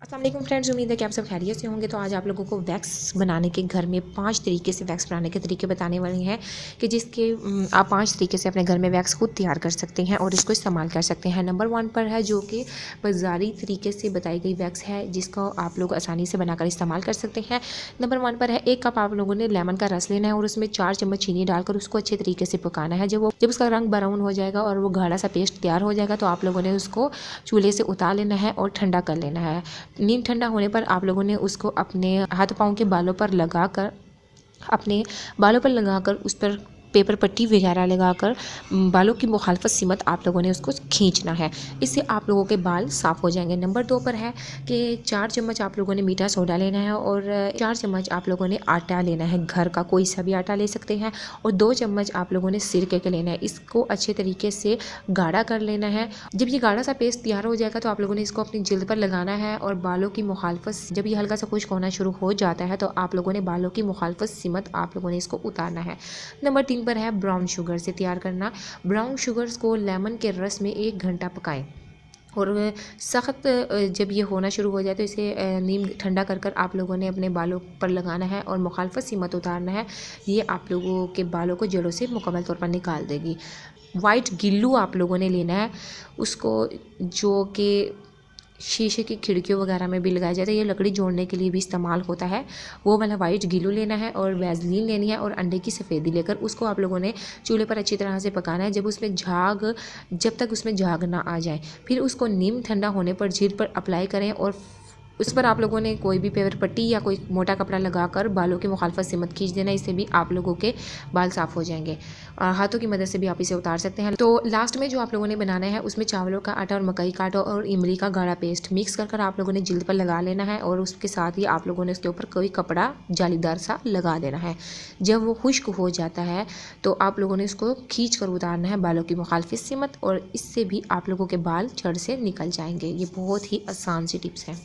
अस्सलाम फ्रेंड्स, उम्मीद है कि आप सब खैरियत से होंगे। तो आज आप लोगों को वैक्स बनाने के घर में 5 तरीके से वैक्स बनाने के तरीके बताने वाली हैं कि जिसके आप 5 तरीके से अपने घर में वैक्स खुद तैयार कर सकते हैं और इसको इस्तेमाल कर सकते हैं। नंबर 1 पर है जो कि बाज़ारी तरीके से बताई गई वैक्स है, जिसको आप लोग आसानी से बनाकर इस्तेमाल कर सकते हैं। नंबर 1 पर है 1 कप आप लोगों ने लेमन का रस लेना है और उसमें 4 चम्मच चीनी डालकर उसको अच्छे तरीके से पकाना है। जब उसका रंग ब्राउन हो जाएगा और वो गाढ़ा सा पेस्ट तैयार हो जाएगा तो आप लोगों ने उसको चूल्हे से उतार लेना है और ठंडा कर लेना है। नीम ठंडा होने पर आप लोगों ने उसको अपने हाथ पाँव के बालों पर लगाकर उस पर पेपर पट्टी वगैरह लगाकर बालों की मुखालफत सीमत आप लोगों ने उसको खींचना है। इससे आप लोगों के बाल साफ़ हो जाएंगे। नंबर 2 पर है कि 4 चम्मच आप लोगों ने मीठा सोडा लेना है और 4 चम्मच आप लोगों ने आटा लेना है, घर का कोई सा भी आटा ले सकते हैं, और 2 चम्मच आप लोगों ने सिरके का लेना है। इसको अच्छे तरीके से गाढ़ा कर लेना है। जब ये गाढ़ा सा पेस्ट तैयार हो जाएगा तो आप लोगों ने इसको अपनी जिल्द पर लगाना है और बालों की मुखालफत जब ये हल्का सा खुश्क होना शुरू हो जाता है तो आप लोगों ने बालों की मुखालफत सीमत आप लोगों ने इसको उतारना है। नंबर 3 पर है ब्राउन शुगर से तैयार करना। ब्राउन शुगर्स को लेमन के रस में 1 घंटा पकाएं और सख्त जब ये होना शुरू हो जाए तो इसे नीम ठंडा कर आप लोगों ने अपने बालों पर लगाना है और मुखालफत सीमत उतारना है। ये आप लोगों के बालों को जड़ों से मुकम्मल तौर पर निकाल देगी। वाइट गिल्लू आप लोगों ने लेना है, उसको जो कि शीशे की खिड़कियों वगैरह में भी लगाया जाता है, ये लकड़ी जोड़ने के लिए भी इस्तेमाल होता है। वो वाला वाइट गिलू लेना है और वैसलीन लेनी है और अंडे की सफ़ेदी लेकर उसको आप लोगों ने चूल्हे पर अच्छी तरह से पकाना है जब तक उसमें झाग ना आ जाए। फिर उसको नीम ठंडा होने पर झील पर अप्लाई करें और उस पर आप लोगों ने कोई भी पेपर पट्टी या कोई मोटा कपड़ा लगाकर बालों की मुखालफत से मत खींच देना। इससे भी आप लोगों के बाल साफ़ हो जाएंगे। हाथों की मदद से भी आप इसे उतार सकते हैं। तो लास्ट में जो आप लोगों ने बनाना है उसमें चावलों का आटा और मकई का आटा और इमली का गाढ़ा पेस्ट मिक्स कर आप लोगों ने जिल्द पर लगा लेना है और उसके साथ ही आप लोगों ने उसके ऊपर कोई कपड़ा जालीदार सा लगा देना है। जब वो खुश्क हो जाता है तो आप लोगों ने उसको खींच कर उतारना है बालों की मुखालफत से मत, और इससे भी आप लोगों के बाल जड़ से निकल जाएंगे। ये बहुत ही आसान सी टिप्स है।